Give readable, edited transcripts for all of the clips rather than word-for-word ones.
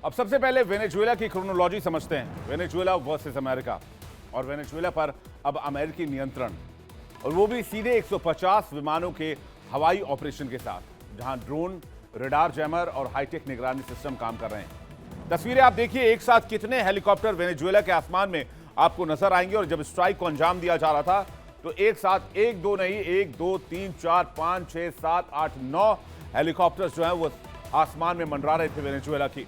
अब सबसे पहले वेनेजुएला की क्रोनोलॉजी समझते हैं। वेनेजुएला वर्सेस अमेरिका, और वेनेजुएला पर अब अमेरिकी नियंत्रण, और वो भी सीधे 150 विमानों के हवाई ऑपरेशन के साथ, जहां ड्रोन, रडार जैमर और हाईटेक निगरानी सिस्टम काम कर रहे हैं। तस्वीरें आप देखिए, एक साथ कितने हेलीकॉप्टर वेनेजुएला के आसमान में आपको नजर आएंगे। और जब स्ट्राइक को अंजाम दिया जा रहा था तो एक साथ एक दो नहीं, 1 2 3 4 5 6 7 8 9 हेलीकॉप्टर्स जो है वो आसमान में मंडरा रहे थे वेनेजुएला की।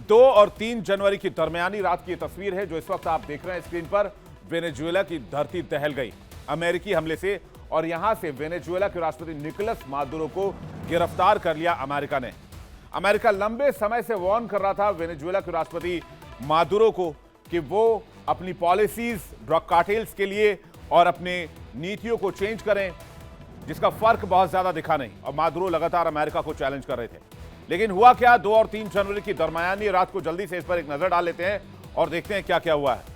2 और 3 जनवरी की दरमियानी रात की तस्वीर है जो इस वक्त आप देख रहे हैं स्क्रीन पर। वेनेजुएला की धरती दहल गई अमेरिकी हमले से, और यहां से वेनेजुएला के राष्ट्रपति निकोलस मादुरो को गिरफ्तार कर लिया अमेरिका ने। अमेरिका लंबे समय से वार्न कर रहा था वेनेजुएला के राष्ट्रपति मादुरो को कि वो अपनी पॉलिसीज ड्रग कार्टेल्स के लिए और अपने नीतियों को चेंज करें, जिसका फर्क बहुत ज्यादा दिखा नहीं, और मादुरो लगातार अमेरिका को चैलेंज कर रहे थे। लेकिन हुआ क्या, 2 और 3 जनवरी की दरमियानी रात को जल्दी से इस पर एक नजर डाल लेते हैं और देखते हैं क्या क्या हुआ है।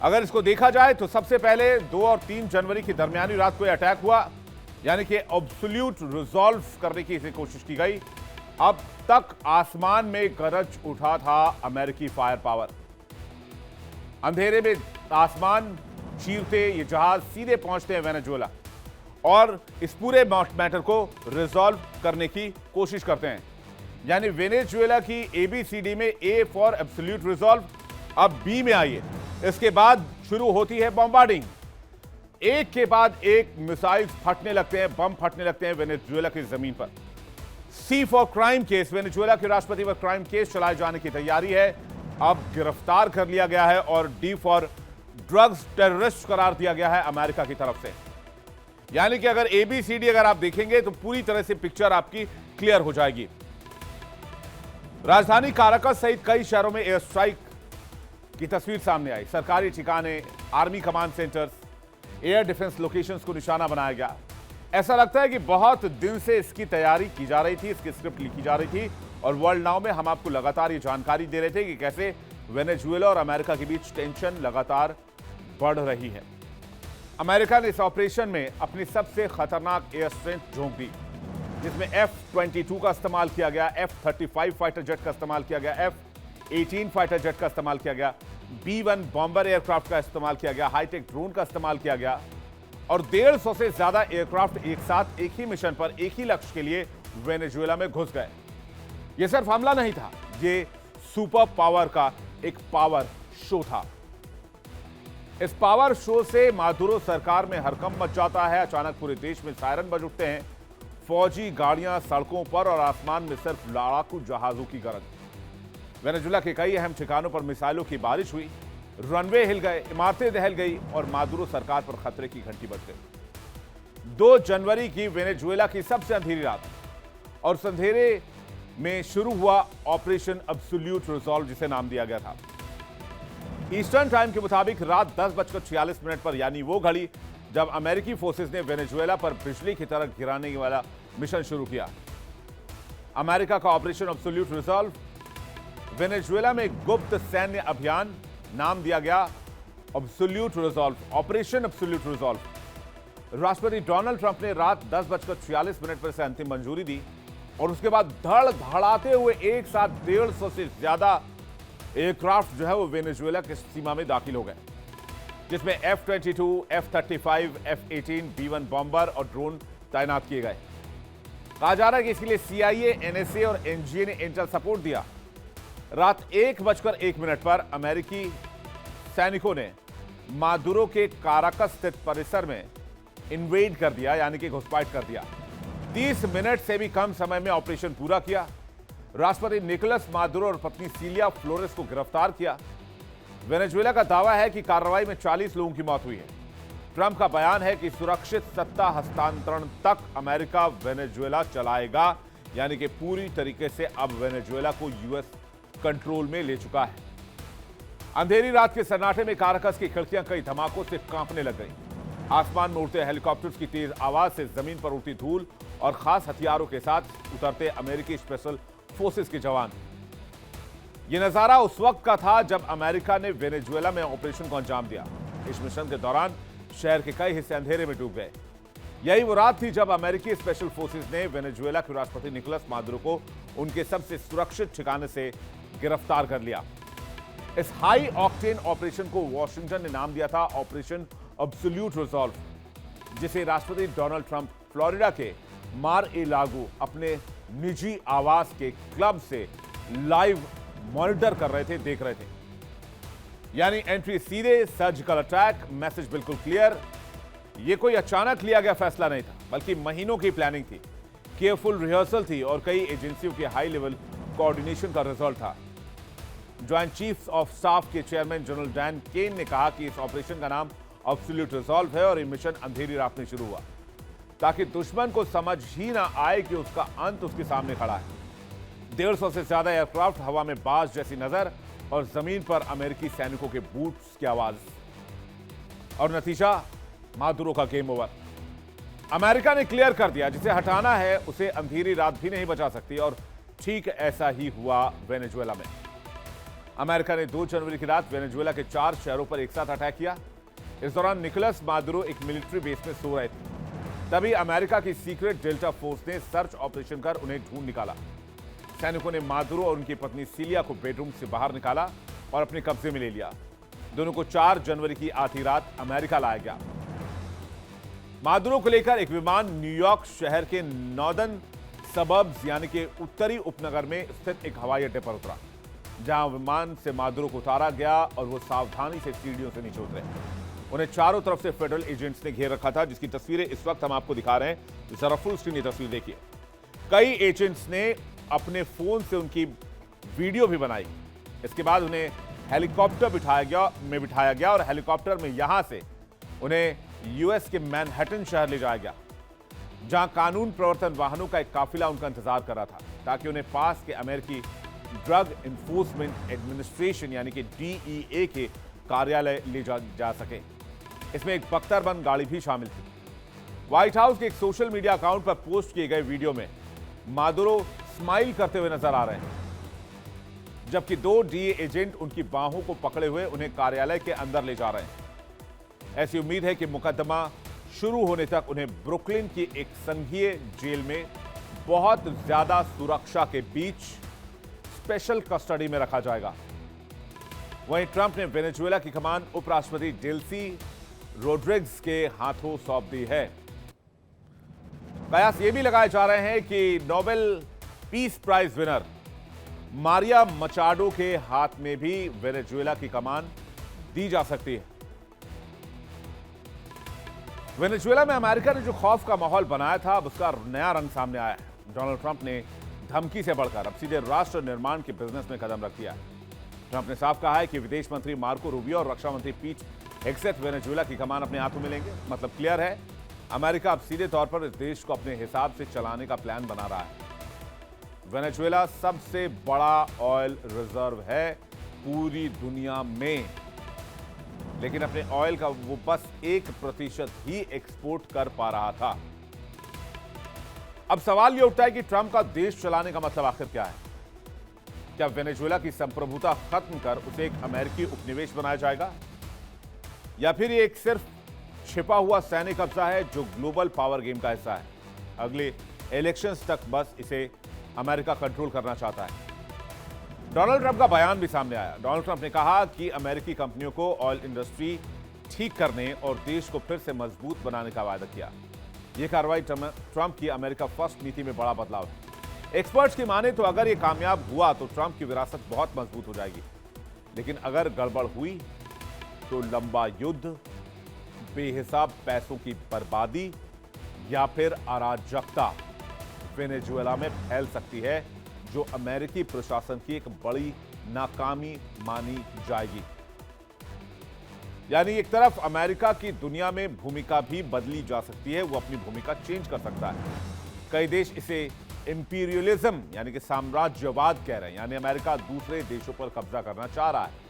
अगर इसको देखा जाए तो सबसे पहले 2 और 3 जनवरी की दरमियानी रात को अटैक हुआ, यानी कि एब्सोल्यूट रिजॉल्व करने की कोशिश की गई। अब तक आसमान में गरज उठा था अमेरिकी फायर पावर। अंधेरे में आसमान चीरते ये जहाज सीधे पहुंचते हैं वेनेजुएला और इस पूरे मैटर को रिजॉल्व करने की कोशिश करते हैं। यानी वेनेजुएला की एबीसीडी में ए फॉर एब्सोल्यूट रिजॉल्व, अब बी में आइए। इसके बाद शुरू होती है बॉम्बार्डिंग। एक के बाद एक मिसाइल फटने लगते हैं, बम फटने लगते हैं वेनेजुएला की जमीन पर। सी फॉर क्राइम केस, वेनेजुएला के राष्ट्रपति पर क्राइम केस चलाए जाने की तैयारी है। अब गिरफ्तार कर लिया गया है और डी फॉर ड्रग्स टेररिस्ट करार दिया गया है अमेरिका की तरफ से। यानी कि अगर एबीसीडी अगर आप देखेंगे तो पूरी तरह से पिक्चर आपकी क्लियर हो जाएगी। राजधानी काराकस सहित कई शहरों में एयर स्ट्राइक की तस्वीर सामने आई। सरकारी ठिकाने, army command centres, air defence locations को निशाना बनाया गया। ऐसा लगता है कि बहुत दिन से इसकी तैयारी की जा रही थी, इसकी स्क्रिप्ट लिखी जा रही थी, और वर्ल्ड नाउ में हम आपको लगातार ये जानकारी दे रहे थे कि कैसे वेनेजुएला और अमेरिका के बीच टेंशन लगातार बढ़ रही है। अमेरिका ने इस ऑपरेशन में अपनी सबसे खतरनाक एयर स्ट्रेंथ झोंक दी, जिसमें F-22 का इस्तेमाल किया गया, F-35 फाइटर जेट का इस्तेमाल किया गया, F-18 फाइटर जेट का इस्तेमाल किया गया, B-1 बॉम्बर एयरक्राफ्ट का इस्तेमाल किया गया, हाईटेक ड्रोन का इस्तेमाल किया गया, और 150 से ज्यादा एयरक्राफ्ट एक साथ एक ही मिशन पर एक ही लक्ष्य के लिए वेनेजुएला में घुस गए। यह सिर्फ हमला नहीं था, ये सुपर पावर का एक पावर शो था। इस पावर शो से मादुरो सरकार में हड़कंप मच जाता है। अचानक पूरे देश में सायरन बज उठते हैं, फौजी गाड़ियां सड़कों पर, और आसमान में सिर्फ लड़ाकू जहाजों की गरज। वेनेजुएला के कई अहम ठिकानों पर मिसाइलों की बारिश हुई, रनवे हिल गए, इमारतें दहल गई और मादुरो सरकार पर खतरे की घंटी बज गई। 2 जनवरी की वेनेजुएला की सबसे अंधेरी रात, और इस अंधेरे में शुरू हुआ ऑपरेशन एब्सोल्यूट रिजॉल्व, जिसे नाम दिया गया था। ईस्टर्न टाइम के मुताबिक रात 10:46 पर, यानी वो घड़ी जब अमेरिकी फोर्सेस ने वेनेजुएला पर बिजली की तरह गिराने वाला मिशन शुरू किया। अमेरिका का ऑपरेशन एब्सोल्यूट रिजॉल्व वेनेजुएला में गुप्त सैन्य अभियान, नाम दिया गया absolute resolve, operation absolute resolve. राष्ट्रपति डोनाल्ड ट्रंप ने रात 10:46 पर इसे अंतिम मंजूरी दी, और उसके बाद धड़धड़ाते हुए एक साथ 150 से ज्यादा एयरक्राफ्ट जो है वो वेनेजुएला की सीमा में दाखिल हो गए, जिसमें F-22, F-35, F-18, B-1 bomber और ड्रोन तैनात किए गए। कहा जा रहा है कि इसके लिए CIA, NSA और NGA ने इंटेल सपोर्ट दिया। रात 1:01 पर अमेरिकी सैनिकों ने मादुरो के काराकस स्थित परिसर में इन्वेड कर दिया, यानी कि घुसपैठ कर दिया। 30 मिनट से भी कम समय में ऑपरेशन पूरा किया। राष्ट्रपति निकोलस मादुरो और पत्नी सिलिया फ्लोरेस को गिरफ्तार किया। वेनेजुएला का दावा है कि कार्रवाई में 40 लोगों की मौत हुई है। ट्रंप का बयान है कि सुरक्षित सत्ता हस्तांतरण तक अमेरिका वेनेजुएला चलाएगा, यानी कि पूरी तरीके से अब वेनेजुएला को यूएस कंट्रोल में ले चुका है। अंधेरी रात के सन्नाटे में काराकस की खिड़कियां कई धमाकों से कांपने लग गई। आसमान में उड़ते हेलीकॉप्टर्स की तेज आवाज से जमीन पर उड़ती धूल और खास हथियारों के साथ उतरते अमेरिकी स्पेशल फोर्सेस के जवान। यह नजारा उस वक्त का था जब अमेरिका ने वेनेजुएला में ऑपरेशन को अंजाम दिया। इस मिशन के दौरान शहर के कई हिस्से अंधेरे में डूब गए। यही वो रात थी जब अमेरिकी स्पेशल फोर्सेस ने वेनेजुएला के राष्ट्रपति निकोलस मादुरो को उनके सबसे सुरक्षित ठिकाने से गिरफ्तार कर लिया। इस हाई ऑक्टेन ऑपरेशन को वॉशिंगटन ने नाम दिया था ऑपरेशन एब्सोल्यूट रिजॉल्व, जिसे राष्ट्रपति डोनाल्ड ट्रंप फ्लोरिडा के मार-ए-लागो अपने निजी आवास के क्लब से लाइव मॉनिटर कर रहे थे, देख रहे थे। यानी एंट्री सीधे, सर्जिकल अटैक, मैसेज बिल्कुल क्लियर। यह कोई अचानक लिया गया फैसला नहीं था, बल्कि महीनों की प्लानिंग थी, केयरफुल रिहर्सल थी और कई एजेंसियों के हाई लेवल कोऑर्डिनेशन का रिजल्ट था। ज्वाइंट चीफ्स ऑफ स्टाफ के चेयरमैन जनरल डैन केन ने कहा कि इस ऑपरेशन का नाम एब्सोल्यूट रिजॉल्व है और ये मिशन अंधेरी रात में शुरू हुआ, ताकि दुश्मन को समझ ही ना आए कि उसका अंत उसके सामने खड़ा है। 150 से ज्यादा एयरक्राफ्ट हवा में बाज जैसी नजर और जमीन पर अमेरिकी सैनिकों के बूट्स की आवाज, और नतीजा मादुरो का गेम ओवर। अमेरिका ने क्लियर कर दिया, जिसे हटाना है उसे अंधेरी रात भी नहीं बचा सकती, और ठीक ऐसा ही हुआ वेनेजुएला में। अमेरिका ने 2 जनवरी की रात वेनेजुएला के 4 शहरों पर एक साथ अटैक किया। इस दौरान निकोलस मादुरो एक मिलिट्री बेस में सो रहे थे। तभी अमेरिका की सीक्रेट डेल्टा फोर्स ने सर्च ऑपरेशन कर उन्हें ढूंढ निकाला। सैनिकों ने मादुरो और उनकी पत्नी सीलिया को बेडरूम से बाहर निकाला और अपने कब्जे में ले लिया। दोनों को 4 जनवरी की आधी रात अमेरिका लाया गया। मादुरो को लेकर एक विमान न्यूयॉर्क शहर के नॉर्दर्न सबर्ब्स यानी कि उत्तरी उपनगर में स्थित एक हवाई अड्डे पर उतरा, जहां विमान से मादुरो को उतारा गया और वो सावधानी से सीढ़ियों से नीचे उतरे। उन्हें चारों तरफ से फेडरल एजेंट्स ने घेर रखा था, जिसकी तस्वीरें इस वक्त हम आपको दिखा रहे हैं। जरा फुल स्क्रीन ये तस्वीर देखिए। कई एजेंट्स ने अपने फोन से उनकी वीडियो भी बनाई। इसके बाद उन्हें हेलीकॉप्टर बिठाया गया और हेलीकॉप्टर में यहां से उन्हें यूएस के मैनहट्टन शहर ले जाया गया, जहां कानून प्रवर्तन वाहनों का एक काफिला उनका इंतजार कर रहा था, ताकि उन्हें पास के अमेरिकी ड्रग इन्फोर्समेंट एडमिनिस्ट्रेशन यानी कि DEA के कार्यालय ले जा सके। इसमें एक बख्तरबंद गाड़ी भी शामिल थी। व्हाइट हाउस के एक सोशल मीडिया अकाउंट पर पोस्ट किए गए वीडियो में मादुरो स्माइल करते हुए नजर आ रहे हैं, जबकि 2 DEA एजेंट उनकी बाहों को पकड़े हुए उन्हें कार्यालय के अंदर ले जा रहे हैं। ऐसी उम्मीद है कि मुकदमा शुरू होने तक उन्हें ब्रुकलिन की एक संघीय जेल में बहुत ज्यादा सुरक्षा के बीच स्पेशल कस्टडी में रखा जाएगा। वहीं ट्रंप ने वेनेजुएला की कमान उपराष्ट्रपति डेल्सी रोड्रिग्स के हाथों सौंप दी है। कयास ये भी लगाए जा रहे हैं कि Nobel peace prize winner Maria Machado के हाथ में भी वेनेजुएला की कमान दी जा सकती है। वेनेजुएला में अमेरिका ने जो खौफ का माहौल बनाया था, अब उसका नया रंग सामने आया है। डोनाल्ड ट्रंप ने धमकी से बढ़कर अब सीधे राष्ट्र निर्माण के बिजनेस में कदम रख दिया है। ट्रंप ने साफ कहा है कि विदेश मंत्री मार्को रूबियो और रक्षा मंत्री पीट हेगसेथ वेनेजुएला की कमान अपने हाथों में लेंगे। मतलब क्लियर है, अमेरिका अब सीधे तौर पर इस देश को अपने हिसाब से चलाने का प्लान बना रहा है। वेनेजुएला सबसे बड़ा ऑयल रिजर्व है पूरी दुनिया में, लेकिन अपने ऑयल का वो बस 1% ही एक्सपोर्ट कर पा रहा था। अब सवाल यह उठता है कि ट्रंप का देश चलाने का मतलब आखिर क्या है? क्या वेनेजुएला की संप्रभुता खत्म कर उसे एक अमेरिकी उपनिवेश बनाया जाएगा, या फिर ये एक सिर्फ छिपा हुआ सैन्य कब्जा है जो ग्लोबल पावर गेम का हिस्सा है? अगले इलेक्शंस तक बस इसे अमेरिका कंट्रोल करना चाहता है। डोनाल्ड ट्रंप का बयान भी सामने आया। डोनाल्ड ट्रंप ने कहा कि अमेरिकी कंपनियों को ऑयल इंडस्ट्री ठीक करने और देश को फिर से मजबूत बनाने का वादा किया। यह कार्रवाई ट्रंप की अमेरिका फर्स्ट नीति में बड़ा बदलाव है। एक्सपर्ट्स की माने तो अगर यह कामयाब हुआ तो ट्रंप की विरासत बहुत मजबूत हो जाएगी, लेकिन अगर गड़बड़ हुई तो लंबा युद्ध, बेहिसाब पैसों की बर्बादी या फिर अराजकता वेनेजुएला में फैल सकती है, जो अमेरिकी प्रशासन की एक बड़ी नाकामी मानी जाएगी। यानी एक तरफ अमेरिका की दुनिया में भूमिका भी बदली जा सकती है, वो अपनी भूमिका चेंज कर सकता है। कई देश इसे इंपीरियलिज्म यानी कि साम्राज्यवाद कह रहे हैं, यानी अमेरिका दूसरे देशों पर कब्जा करना चाह रहा है।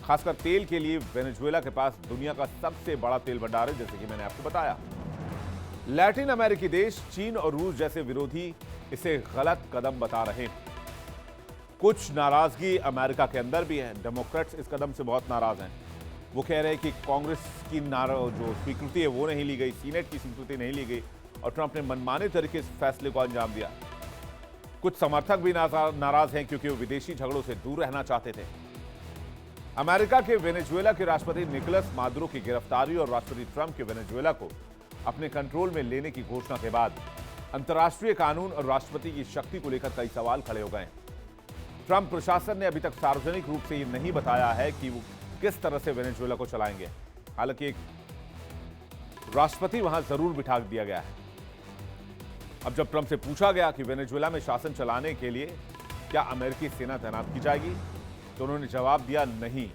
खासकर तेल के लिए वेनेजुएला के पास दुनिया का सबसे बड़ा तेल भंडार है, जैसे कि मैंने आपको बताया। लैटिन अमेरिकी देश चीन और रूस जैसे विरोधी इसे गलत कदम बता रहे हैं। कुछ नाराजगी अमेरिका के अंदर भी है। डेमोक्रेट्स इस कदम से बहुत नाराज हैं। वो कह रहे हैं कि कांग्रेस की जो स्वीकृति है वो नहीं ली गई, सीनेट की स्वीकृति नहीं ली गई और ट्रंप ने मनमाने तरीके से फैसले को अंजाम दिया। कुछ समर्थक भी नाराज हैं क्योंकि वो विदेशी झगड़ों से दूर रहना चाहते थे। अमेरिका के वेनेजुएला के राष्ट्रपति निकोलस मादुरो की गिरफ्तारी और राष्ट्रपति ट्रंप के वेनेजुएला को अपने कंट्रोल में लेने की घोषणा के बाद अंतर्राष्ट्रीय कानून और राष्ट्रपति की शक्ति को लेकर कई सवाल खड़े हो गए। ट्रंप प्रशासन ने अभी तक सार्वजनिक रूप से ये नहीं बताया है कि वो किस तरह से वेनेजुएला को चलाएंगे। हालांकि एक राष्ट्रपति वहां जरूर बिठा दिया गया है। अब जब ट्रंप से पूछा गया कि वेनेजुएला में शासन चलाने के लिए क्या अमेरिकी सेना तैनात की जाएगी, तो उन्होंने जवाब दिया, नहीं।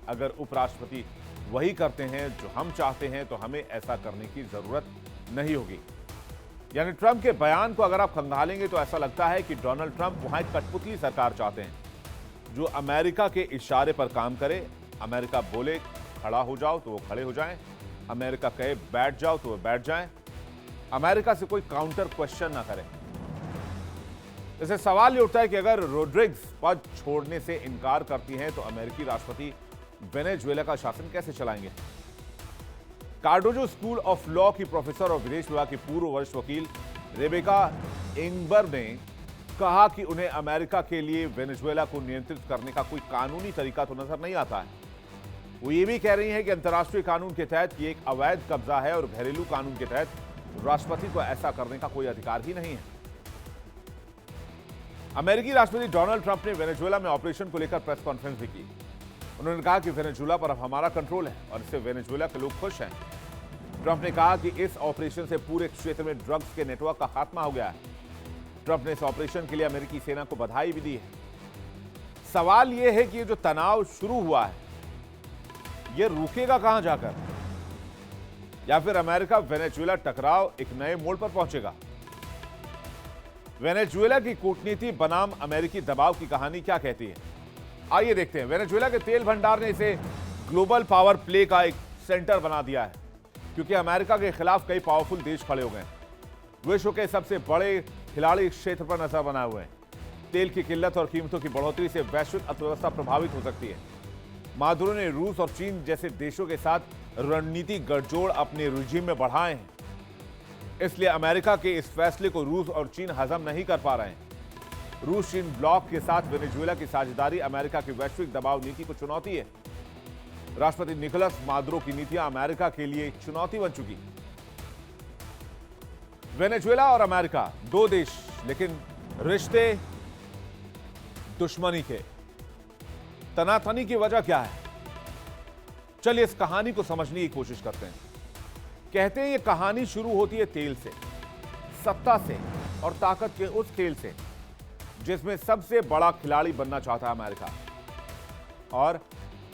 अगर उपराष्ट्रपति वही करते हैं जो हम चाहते हैं तो हमें ऐसा करने की जरूरत नहीं होगी। यानी ट्रंप के बयान को अगर आप खंगालेंगे तो ऐसा लगता है कि डोनाल्ड ट्रंप वहां एक कठपुतली सरकार चाहते हैं जो अमेरिका के इशारे पर काम करे। अमेरिका बोले खड़ा हो जाओ तो वो खड़े हो जाएं, अमेरिका कहे बैठ जाओ तो वो बैठ जाएं, अमेरिका से कोई काउंटर क्वेश्चन ना करे। इससे सवाल ये उठता है कि अगर रोड्रिग्स पद छोड़ने से इनकार करती हैं तो अमेरिकी राष्ट्रपति वेनेजुएला का शासन कैसे चलाएंगे। कार्डोजो स्कूल ऑफ लॉ की प्रोफेसर और विदेश विभाग की पूर्व वरिष्ठ वकील रेबेका इंगबर ने कहा कि उन्हें अमेरिका के लिए वेनेजुएला को नियंत्रित करने का कोई कानूनी तरीका तो नजर नहीं आता है। वो ये भी कह रही हैं कि अंतर्राष्ट्रीय कानून के तहत ये एक अवैध कब्जा है और घरेलू कानून के तहत राष्ट्रपति को ऐसा करने का कोई अधिकार ही नहीं है। अमेरिकी राष्ट्रपति डोनाल्ड ट्रंप ने वेनेजुएला में ऑपरेशन को लेकर प्रेस कॉन्फ्रेंस भी की। उन्होंने कहा कि वेनेजुएला पर अब हमारा कंट्रोल है और इससे वेनेजुएला के लोग खुश हैं। ट्रंप ने कहा कि इस ऑपरेशन से पूरे क्षेत्र में ड्रग्स के नेटवर्क का खात्मा हो गया है। ट्रंप ने इस ऑपरेशन के लिए अमेरिकी सेना को बधाई भी दी है। सवाल यह है कि ये जो तनाव शुरू हुआ है ये रुकेगा कहां जाकर, या फिर अमेरिका वेनेजुएला टकराव एक नए मोड़ पर पहुंचेगा। वेनेजुएला की कूटनीति बनाम अमेरिकी दबाव की कहानी क्या कहती है, आइए देखते हैं। वेनेजुएला के तेल भंडार ने इसे ग्लोबल पावर प्ले का एक सेंटर बना दिया है क्योंकि अमेरिका के खिलाफ कई पावरफुल देश खड़े हो गए हैं। विश्व के सबसे बड़े खिलाड़ी इस क्षेत्र पर नजर बनाए हुए हैं। तेल की किल्लत और कीमतों की बढ़ोतरी से वैश्विक अर्थव्यवस्था प्रभावित हो सकती है। मादुरो ने रूस और चीन जैसे देशों के साथ रणनीतिक गठजोड़ अपने रिजीम में बढ़ाए हैं, इसलिए अमेरिका के इस फैसले को रूस और चीन हजम नहीं कर पा रहे हैं। रूस चीन ब्लॉक के साथ वेनेजुएला की साझेदारी अमेरिका की वैश्विक दबाव नीति को चुनौती है। राष्ट्रपति निकोलस मादुरो की नीतियां अमेरिका के लिए एक चुनौती बन चुकी। वेनेजुएला और अमेरिका दो देश, लेकिन रिश्ते दुश्मनी के। तनातनी की वजह क्या है, चलिए इस कहानी को समझने की कोशिश करते हैं। कहते हैं ये कहानी शुरू होती है तेल से, सत्ता से और ताकत के उस खेल से जिसमें सबसे बड़ा खिलाड़ी बनना चाहता है अमेरिका और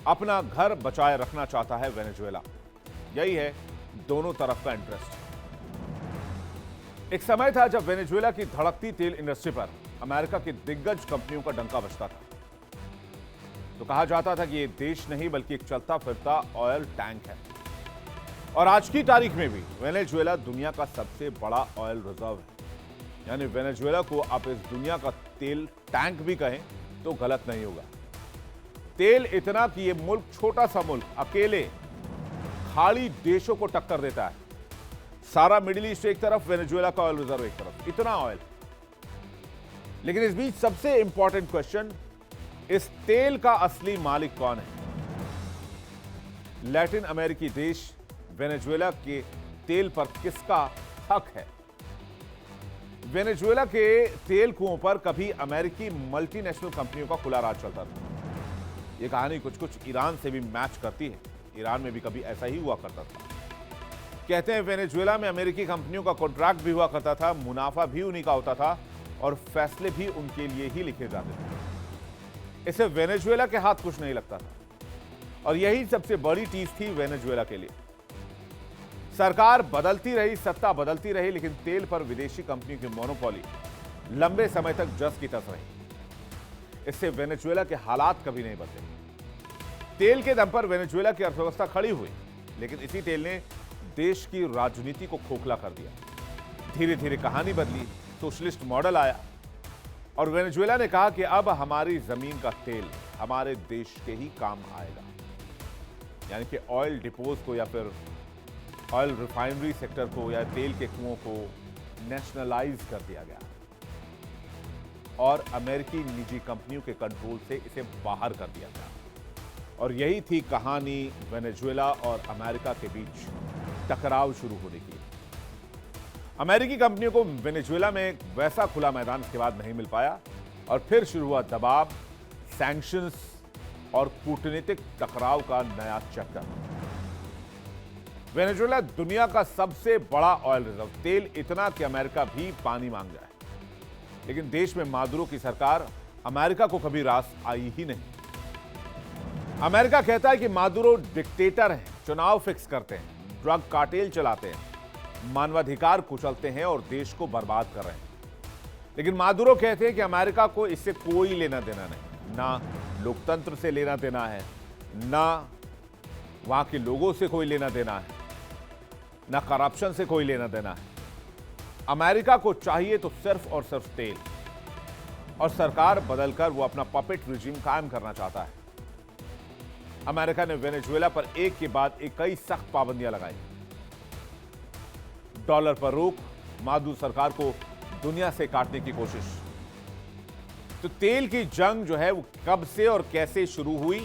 अपना घर बचाए रखना चाहता है वेनेजुएला। यही है दोनों तरफ का इंटरेस्ट। एक समय था जब वेनेजुएला की धड़कती तेल इंडस्ट्री पर अमेरिका की दिग्गज कंपनियों का डंका बजता था। तो कहा जाता था कि ये देश नहीं बल्कि एक चलता फिरता ऑयल टैंक है। और आज की तारीख में भी वेनेजुएला दुनिया का सबसे बड़ा ऑयल रिजर्व है। यानी वेनेजुएला को आप इस दुनिया का तेल टैंक भी कहें तो गलत नहीं होगा। तेल इतना कि ये मुल्क, छोटा सा मुल्क, अकेले खाड़ी देशों को टक्कर देता है। सारा मिडिल ईस्ट एक तरफ, वेनेजुएला का ऑयल रिजर्व एक तरफ, इतना ऑयल। लेकिन इस बीच सबसे इंपॉर्टेंट क्वेश्चन, इस तेल का असली मालिक कौन है? लैटिन अमेरिकी देश वेनेजुएला के तेल पर किसका हक है? वेनेजुएला के तेल कुओं पर कभी अमेरिकी मल्टीनेशनल कंपनियों का खुला राज चलता था। यह कहानी कुछ कुछ ईरान से भी मैच करती है। ईरान में भी कभी ऐसा ही हुआ करता था। कहते हैं वेनेजुएला में अमेरिकी कंपनियों का कॉन्ट्रैक्ट भी हुआ करता था, मुनाफा भी उन्हीं का होता था और फैसले भी उनके लिए ही लिखे जाते थे। इससे वेनेजुएला के हाथ कुछ नहीं लगता था और यही सबसे बड़ी चीज थी वेनेजुएला के लिए। सरकार बदलती रही, सत्ता बदलती रही, लेकिन तेल पर विदेशी कंपनियों की मोनोपोली लंबे समय तक जस की तस रही। इससे वेनेजुएला के हालात कभी नहीं बदले। तेल के दम पर वेनेजुएला की अर्थव्यवस्था खड़ी हुई, लेकिन इसी तेल ने देश की राजनीति को खोखला कर दिया। धीरे धीरे कहानी बदली, सोशलिस्ट मॉडल आया और वेनेजुएला ने कहा कि अब हमारी जमीन का तेल हमारे देश के ही काम आएगा। यानी कि ऑयल डिपोज को या फिर ऑयल रिफाइनरी सेक्टर को या तेल के कुओं को नेशनलाइज कर दिया गया और अमेरिकी निजी कंपनियों के कंट्रोल से इसे बाहर कर दिया गया। और यही थी कहानी वेनेजुएला और अमेरिका के बीच टकराव शुरू होने की। अमेरिकी कंपनियों को वेनेजुएला में वैसा खुला मैदान इसके बाद नहीं मिल पाया और फिर शुरू हुआ दबाव, सैंक्शंस और कूटनीतिक टकराव का नया चक्कर। वेनेजुएला दुनिया का सबसे बड़ा ऑयल रिजर्व, तेल इतना कि अमेरिका भी पानी मांग जाए, लेकिन देश में मादुरो की सरकार अमेरिका को कभी रास आई ही नहीं। अमेरिका कहता है कि मादुरो डिक्टेटर हैं, चुनाव फिक्स करते हैं, ड्रग कार्टेल चलाते हैं, मानवाधिकार कुचलते हैं और देश को बर्बाद कर रहे हैं। लेकिन मादुरो कहते हैं कि अमेरिका को इससे कोई लेना देना नहीं, ना लोकतंत्र से लेना देना है, ना वहां के लोगों से कोई लेना देना है, ना करप्शन से कोई लेना देना है। अमेरिका को चाहिए तो सिर्फ और सिर्फ तेल, और सरकार बदलकर वो अपना पपेट रिजीम कायम करना चाहता है। अमेरिका ने वेनेजुएला पर एक के बाद एक कई सख्त पाबंदियां लगाई। डॉलर पर रोक, मादुरो सरकार को दुनिया से काटने की कोशिश। तो तेल की जंग जो है वो कब से और कैसे शुरू हुई,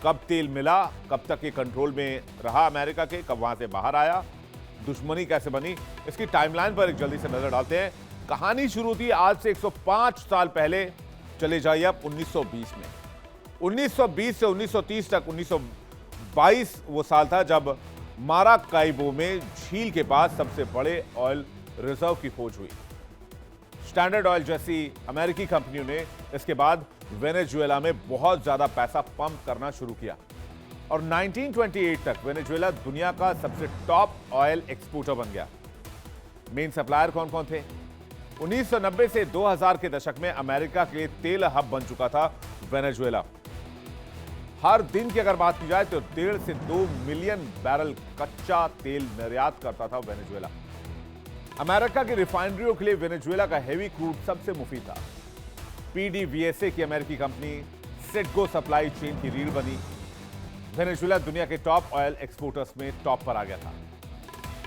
कब तेल मिला, कब तक ये कंट्रोल में रहा अमेरिका के, कब वहां से बाहर आया, दुश्मनी कैसे बनी, इसकी टाइमलाइन पर एक जल्दी से नजर डालते हैं। कहानी शुरू थी आज से 105 साल पहले। चले जाइए अब 1920 में। 1920 से 1930 तक 1922 वो साल था जब माराकाइबो में झील के पास सबसे बड़े ऑयल रिजर्व की खोज हुई। स्टैंडर्ड ऑयल जैसी अमेरिकी कंपनियों ने इसके बाद वेनेजुएला में बहुत ज्यादा पैसा पंप करना शुरू किया और 1928 तक वेनेजुएला दुनिया का सबसे टॉप ऑयल एक्सपोर्टर बन गया। मेन सप्लायर कौन कौन थे? 1990 से 2000 के दशक में अमेरिका के लिए तेल हब बन चुका था वेनेजुएला। हर दिन की अगर बात की जाए तो 1.5 से 2 मिलियन बैरल कच्चा तेल निर्यात करता था वेनेजुएला। अमेरिका की रिफाइनरियों के लिए वेनेजुएला का हेवी क्रूड सबसे मुफीद था। पीडीवीएसए की अमेरिकी कंपनी सिटगो सप्लाई चेन की रीढ़ बनी। वेनेजुएला दुनिया के टॉप ऑयल एक्सपोर्टर्स में टॉप पर आ गया था।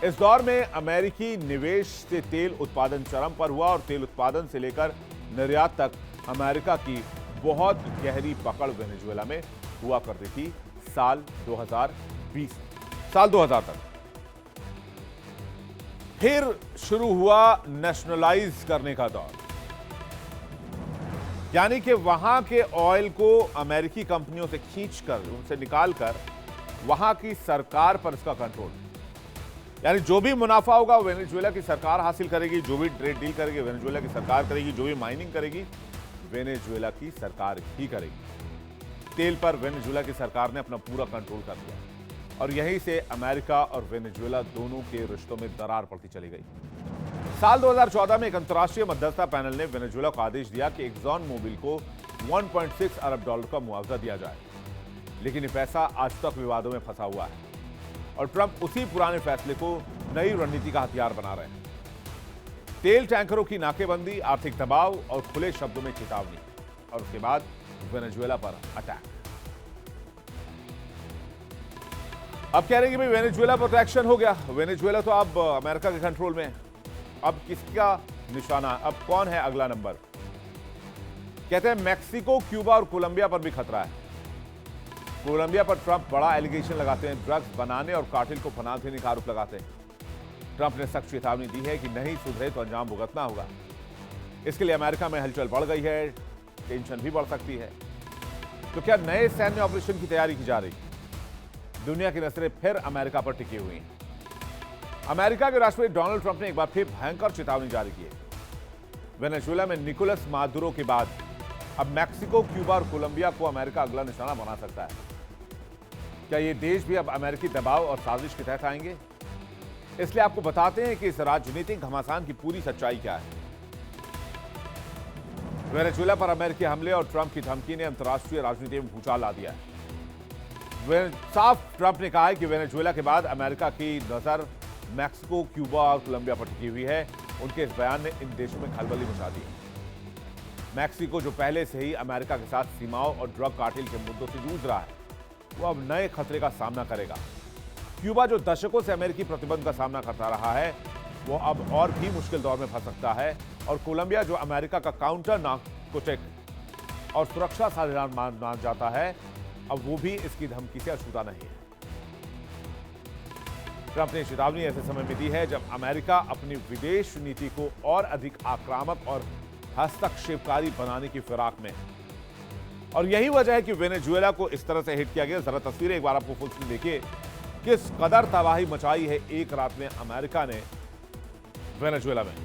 इस दौर में अमेरिकी निवेश से तेल उत्पादन चरम पर हुआ और तेल उत्पादन से लेकर निर्यात तक अमेरिका की बहुत गहरी पकड़ वेनेजुएला में हुआ करती थी। साल 2020 साल 2000 तक फिर शुरू हुआ नेशनलाइज करने का दौर, यानी कि वहां के ऑयल को अमेरिकी कंपनियों से खींचकर, उनसे निकालकर वहां की सरकार पर इसका कंट्रोल, यानी जो भी मुनाफा होगा वेनेजुएला की सरकार हासिल करेगी, जो भी ट्रेड डील करेगी वेनेजुएला की सरकार करेगी, जो भी माइनिंग करेगी वेनेजुएला की सरकार ही करेगी। तेल पर वेनेजुएला की सरकार ने अपना पूरा कंट्रोल कर लिया और यहीं से अमेरिका और वेनेजुएला दोनों के रिश्तों में दरार पड़ती चली गई। साल 2014 में एक अंतर्राष्ट्रीय मध्यस्थता पैनल ने वेनेजुएला को आदेश दिया कि एक्सॉन मोबिल को 1.6 अरब डॉलर का मुआवजा दिया जाए, लेकिन ये पैसा आज तक विवादों में फंसा हुआ है और ट्रंप उसी पुराने फैसले को नई रणनीति का हथियार बना रहे हैं। तेल टैंकरों की नाकेबंदी, आर्थिक दबाव और खुले शब्दों में चेतावनी, और उसके बाद वेनेजुएला पर अटैक। अब कह रहे हैं कि भाई वेनेजुएला पर तो एक्शन हो गया, वेनेजुएला तो अब अमेरिका के कंट्रोल में है, अब किसका निशाना, अब कौन है अगला नंबर? कहते हैं मैक्सिको, क्यूबा और कोलंबिया पर भी खतरा है। कोलंबिया पर ट्रंप बड़ा एलिगेशन लगाते हैं, ड्रग्स बनाने और कार्टेल को फना देने का आरोप लगाते हैं। ट्रंप ने सख्त चेतावनी दी है कि नहीं सुधरे तो अंजाम भुगतना होगा। इसके लिए अमेरिका में हलचल बढ़ गई है, टेंशन भी बढ़ सकती है। तो क्या नए सैन्य ऑपरेशन की तैयारी की जा रही? दुनिया की नजरें फिर अमेरिका पर टिकी हुई हैं। अमेरिका के राष्ट्रपति डोनाल्ड ट्रंप ने एक बार फिर भयंकर चेतावनी जारी की है। वेनेजुएला में निकोलस मादुरो के बाद अब मैक्सिको, क्यूबा और कोलंबिया को अमेरिका अगला निशाना बना सकता है। क्या ये देश भी अब अमेरिकी दबाव और साजिश के तहत आएंगे? इसलिए आपको बताते हैं कि इस राजनीतिक घमासान की पूरी सच्चाई क्या है। वेनेजुएला पर अमेरिकी हमले और ट्रंप की धमकी ने अंतर्राष्ट्रीय राजनीति में भूचाल ला दिया है। साफ ट्रंप ने कहा है कि वेनेजुएला के बाद अमेरिका की नजर मैक्सिको, क्यूबा और कोलंबिया पर टिकी हुई है। उनके इस बयान ने इन देशों में खलबली मचा दी है। मैक्सिको जो पहले से ही अमेरिका के साथ सीमाओं और ड्रग कार्टेल के मुद्दों से जूझ रहा है, वो अब नए खतरे का सामना करेगा। क्यूबा जो दशकों से अमेरिकी प्रतिबंध का सामना करता रहा है, वो अब और भी मुश्किल दौर में फंस सकता है। और कोलंबिया जो अमेरिका का काउंटर नार्कोटिक और सुरक्षा साझेदार माना जाता है, अब वो भी इसकी धमकी से अछूता नहीं है। ट्रंप ने चेतावनी ऐसे समय में दी है जब अमेरिका अपनी विदेश नीति को और अधिक आक्रामक और हस्तक्षेपकारी बनाने की फिराक में। और यही वजह है कि वेनेजुएला को इस तरह से हिट किया गया। जरा तस्वीरें एक बार आपको फुल स्क्रीन देखिए, किस कदर तबाही मचाई है एक रात में अमेरिका ने वेनेजुएला में।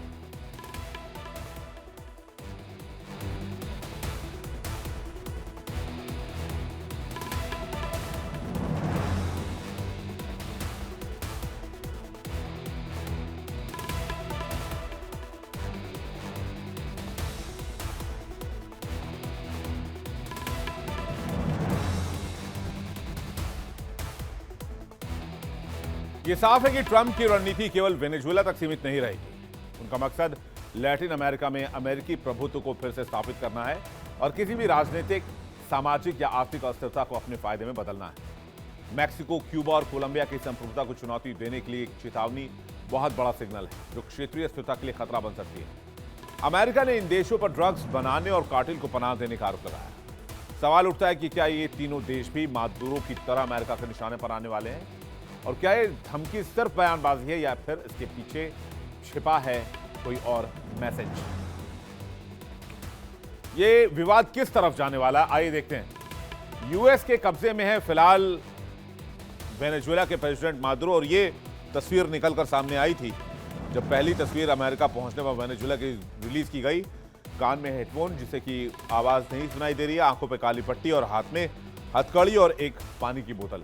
ये साफ है कि ट्रंप की रणनीति केवल वेनेजुएला तक सीमित नहीं रहेगी। उनका मकसद लैटिन अमेरिका में अमेरिकी प्रभुत्व को फिर से स्थापित करना है और किसी भी राजनीतिक, सामाजिक या आर्थिक अस्थिरता को अपने फायदे में बदलना है। मैक्सिको, क्यूबा और कोलंबिया की संप्रभुता को चुनौती देने के लिए एक चेतावनी बहुत बड़ा सिग्नल है जो क्षेत्रीय स्थिरता के लिए खतरा बन सकती है। अमेरिका ने इन देशों पर ड्रग्स बनाने और कार्टेल को पनाह देने का आरोप लगाया। सवाल उठता है कि क्या ये तीनों देश भी मादुरो की तरह अमेरिका के निशाने पर आने वाले हैं, और क्या ये धमकी सिर्फ बयानबाजी है या फिर इसके पीछे छिपा है कोई और मैसेज। ये विवाद किस तरफ जाने वाला, आइए देखते हैं। यूएस के कब्जे में है फिलहाल वेनेजुएला के प्रेसिडेंट मादुरो, और ये तस्वीर निकलकर सामने आई थी जब पहली तस्वीर अमेरिका पहुंचने पर वेनेजुएला की रिलीज की गई। कान में हेडफोन जिससे कि आवाज नहीं सुनाई दे रही है, आंखों पे काली पट्टी और हाथ में हथकड़ी और एक पानी की बोतल।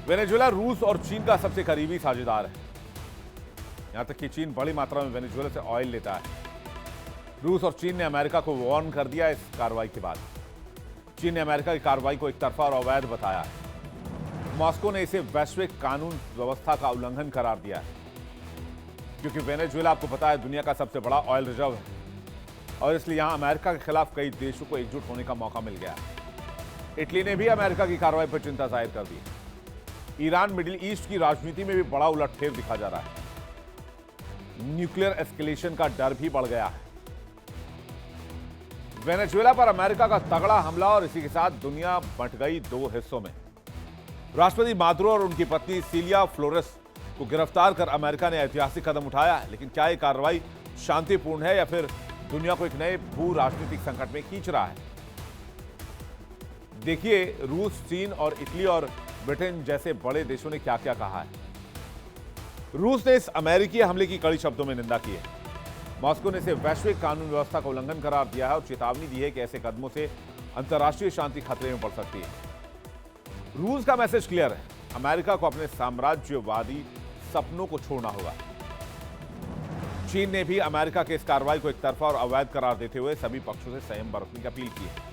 वेनेजुएला रूस और चीन का सबसे करीबी साझेदार है। यहां तक कि चीन बड़ी मात्रा में वेनेजुएला से ऑयल लेता है। रूस और चीन ने अमेरिका को वार्न कर दिया इस कार्रवाई के बाद। चीन ने अमेरिका की कार्रवाई को एक तरफा और अवैध बताया है। मॉस्को ने इसे वैश्विक कानून व्यवस्था का उल्लंघन करार दिया है, क्योंकि वेनेजुएला आपको पता है दुनिया का सबसे बड़ा ऑयल रिजर्व है और इसलिए यहां अमेरिका के खिलाफ कई देशों को एकजुट होने का मौका मिल गया है। इटली ने भी अमेरिका की कार्रवाई पर चिंता जाहिर कर दी है। ईरान मिडिल ईस्ट की राजनीति में भी बड़ा उलटफेर दिखा जा रहा है। न्यूक्लियर एस्केलेशन का डर भी बढ़ गया है। वेनेजुएला पर अमेरिका का तगड़ा हमला और इसी के साथ दुनिया बंट गई दो हिस्सों में। राष्ट्रपति मादुरो और उनकी पत्नी सिलिया फ्लोरेस को गिरफ्तार कर अमेरिका ने ऐतिहासिक कदम उठाया है, लेकिन क्या यह कार्रवाई शांतिपूर्ण है या फिर दुनिया को एक नए भू राजनीतिक संकट में खींच रहा है। देखिए रूस, चीन और इटली और ब्रिटेन जैसे बड़े देशों ने क्या क्या कहा है। रूस ने इस अमेरिकी हमले की कड़ी शब्दों में निंदा की है। मॉस्को ने इसे वैश्विक कानून व्यवस्था का उल्लंघन करार दिया है और चेतावनी दी है कि ऐसे कदमों से अंतर्राष्ट्रीय शांति खतरे में पड़ सकती है। रूस का मैसेज क्लियर है, अमेरिका को अपने साम्राज्यवादी सपनों को छोड़ना होगा। चीन ने भी अमेरिका के इस कार्रवाई को एक तरफा और अवैध करार देते हुए सभी पक्षों से संयम बरतने की अपील की है।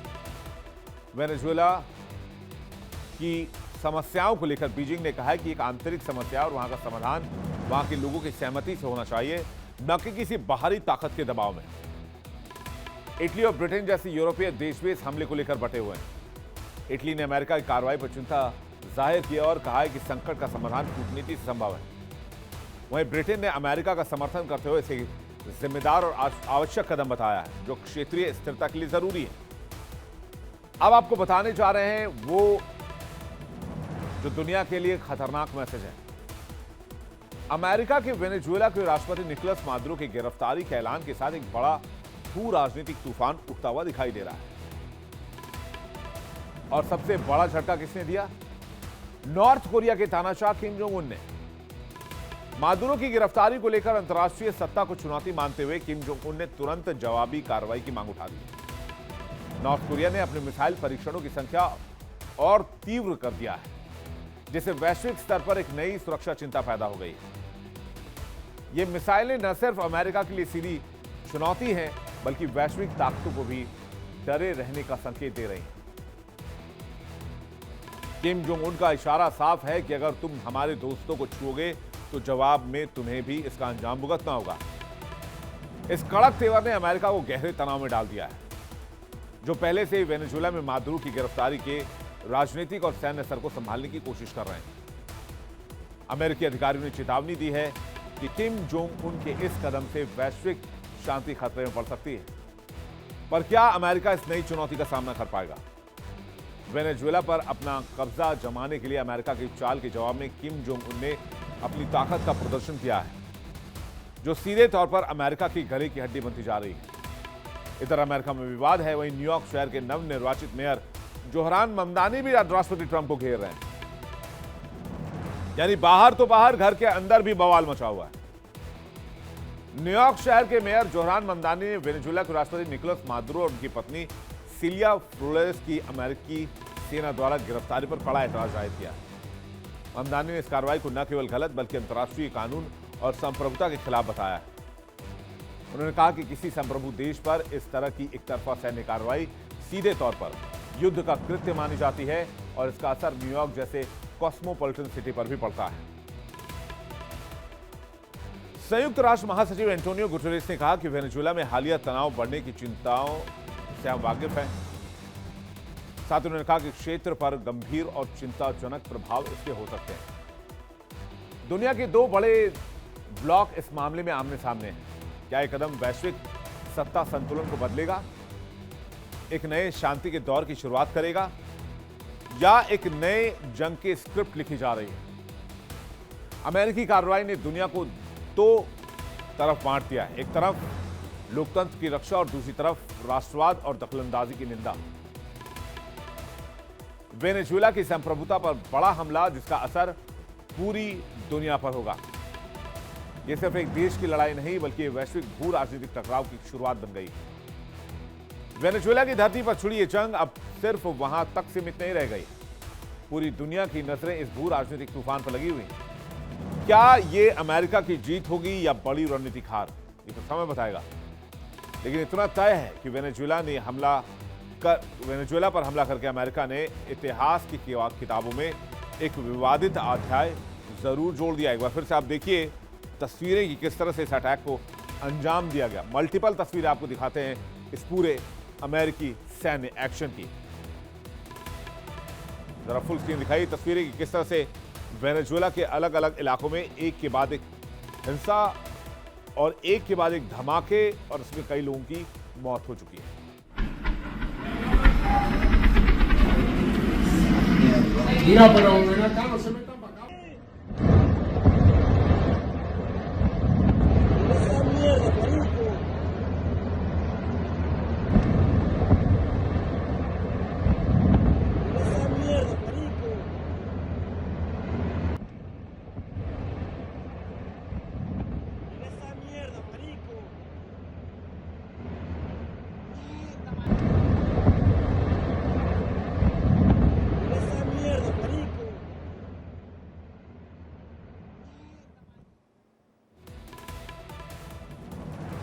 वेनेजुएला की समस्याओं को लेकर बीजिंग ने कहा है कि एक आंतरिक समस्या और वहां का समाधान वहां के लोगों की सहमति से होना चाहिए, न कि किसी बाहरी ताकत के दबाव में। इटली और ब्रिटेन जैसे यूरोपीय देश भी इस हमले को लेकर बटे हुए हैं। इटली ने अमेरिका की कार्रवाई पर चिंता जाहिर किया और कहा है कि संकट का समाधान कूटनीति से संभव है। वहीं ब्रिटेन ने अमेरिका का समर्थन करते हुए इसे जिम्मेदार और आवश्यक कदम बताया है जो क्षेत्रीय स्थिरता के लिए जरूरी है। अब आपको बताने जा रहे हैं वो जो दुनिया के लिए खतरनाक मैसेज है। अमेरिका के वेनेजुएला के राष्ट्रपति निकोलस मादुरो की गिरफ्तारी के ऐलान के साथ एक बड़ा भू राजनीतिक तूफान उठता हुआ दिखाई दे रहा है। और सबसे बड़ा झटका किसने दिया? नॉर्थ कोरिया के तानाशाह किम जोंग उन ने। मादुरो की गिरफ्तारी को लेकर अंतर्राष्ट्रीय सत्ता को चुनौती मानते हुए किम जोंग उन ने तुरंत जवाबी कार्रवाई की मांग उठा दी। नॉर्थ कोरिया ने अपने मिसाइल परीक्षणों की संख्या और तीव्र कर दिया है, जिससे वैश्विक स्तर पर एक नई सुरक्षा चिंता पैदा हो गई है। ये मिसाइलें न सिर्फ अमेरिका के लिए सीधी चुनौती हैं, बल्कि वैश्विक ताकतों को भी डरे रहने का संकेत दे रही हैं। किम जोंग उन का इशारा साफ है कि अगर तुम हमारे दोस्तों को छुओगे तो जवाब में तुम्हें भी इसका अंजाम भुगतना होगा। इस कड़क तेवर ने अमेरिका को गहरे तनाव में डाल दिया है, जो पहले से ही वेनेजुएला में मादुरो की गिरफ्तारी के राजनीतिक और सैन्य स्तर को संभालने की कोशिश कर रहे हैं। अमेरिकी अधिकारियों ने चेतावनी दी है कि किम जोंग उन के इस कदम से वैश्विक शांति खतरे में पड़ सकती है। पर क्या अमेरिका इस नई चुनौती का सामना कर पाएगा? वेनेजुएला पर अपना कब्जा जमाने के लिए अमेरिका की चाल के जवाब में किम जोंग उन ने अपनी ताकत का प्रदर्शन किया है, जो सीधे तौर पर अमेरिका की गले की हड्डी बनती जा रही है। इधर अमेरिका में विवाद है, वहीं न्यूयॉर्क शहर के नवनिर्वाचित मेयर जोहरान ममदानी भी राष्ट्रपति ट्रंप को घेर रहे हैं। यानी बाहर तो बाहर, घर के अंदर भी बवाल मचा हुआ है। न्यूयॉर्क शहर के मेयर जोहरान ममदानी ने वेनेजुएला के राष्ट्रपति निकोलस मादुरो और उनकी पत्नी सिलिया फ्लोरेस की अमेरिकी सेना द्वारा गिरफ्तारी पर कड़ा एतराज जाहिर किया। ममदानी ने इस कार्रवाई को न केवल गलत बल्कि अंतर्राष्ट्रीय कानून और संप्रभुता के खिलाफ बताया है। उन्होंने कहा कि किसी संप्रभु देश पर इस तरह की एकतरफा सैन्य कार्रवाई सीधे तौर पर युद्ध का कृत्य मानी जाती है और इसका असर न्यूयॉर्क जैसे कॉस्मोपॉलिटन सिटी पर भी पड़ता है। संयुक्त राष्ट्र महासचिव एंटोनियो गुटेरेस ने कहा कि वेनेजुएला में हालिया तनाव बढ़ने की चिंताओं से हम वाकिफ हैं। साथ ही उन्होंने कहा कि क्षेत्र पर गंभीर और चिंताजनक प्रभाव इसके हो सकते हैं। दुनिया के दो बड़े ब्लॉक इस मामले में आमने सामने हैं। क्या यह कदम वैश्विक सत्ता संतुलन को बदलेगा, एक नए शांति के दौर की शुरुआत करेगा, या एक नए जंग की स्क्रिप्ट लिखी जा रही है? अमेरिकी कार्रवाई ने दुनिया को दो तरफ बांट दिया है। एक तरफ लोकतंत्र की रक्षा और दूसरी तरफ राष्ट्रवाद और दखलंदाजी की निंदा। वेनेजुएला की संप्रभुता पर बड़ा हमला जिसका असर पूरी दुनिया पर होगा। यह सिर्फ एक देश की लड़ाई नहीं बल्कि वैश्विक भू राजनीतिक टकराव की शुरुआत बन गई। वेनेजुएला की धरती पर छिड़ी ये जंग अब सिर्फ वहां तक सीमित नहीं रह गई। पूरी दुनिया की नजरें इस भू राजनीतिक तूफान पर लगी हुई हैं। क्या ये अमेरिका की जीत होगी या बड़ी रणनीतिक हार, ये तो समय बताएगा। लेकिन इतना तय है कि वेनेजुएला पर हमला करके अमेरिका ने इतिहास की किताबों में एक विवादित अध्याय जरूर जोड़ दिया। एक बार फिर से आप देखिए तस्वीरें कि किस तरह से इस अटैक को अंजाम दिया गया। मल्टीपल तस्वीरें आपको दिखाते हैं इस पूरे अमेरिकी सैन्य एक्शन की। जरा फुल स्क्रीन दिखाई तस्वीरें कि किस तरह से वेनेजुएला के अलग अलग इलाकों में एक के बाद एक हिंसा और एक के बाद एक धमाके और इसमें कई लोगों की मौत हो चुकी है। Mira, pero ven acá, no se me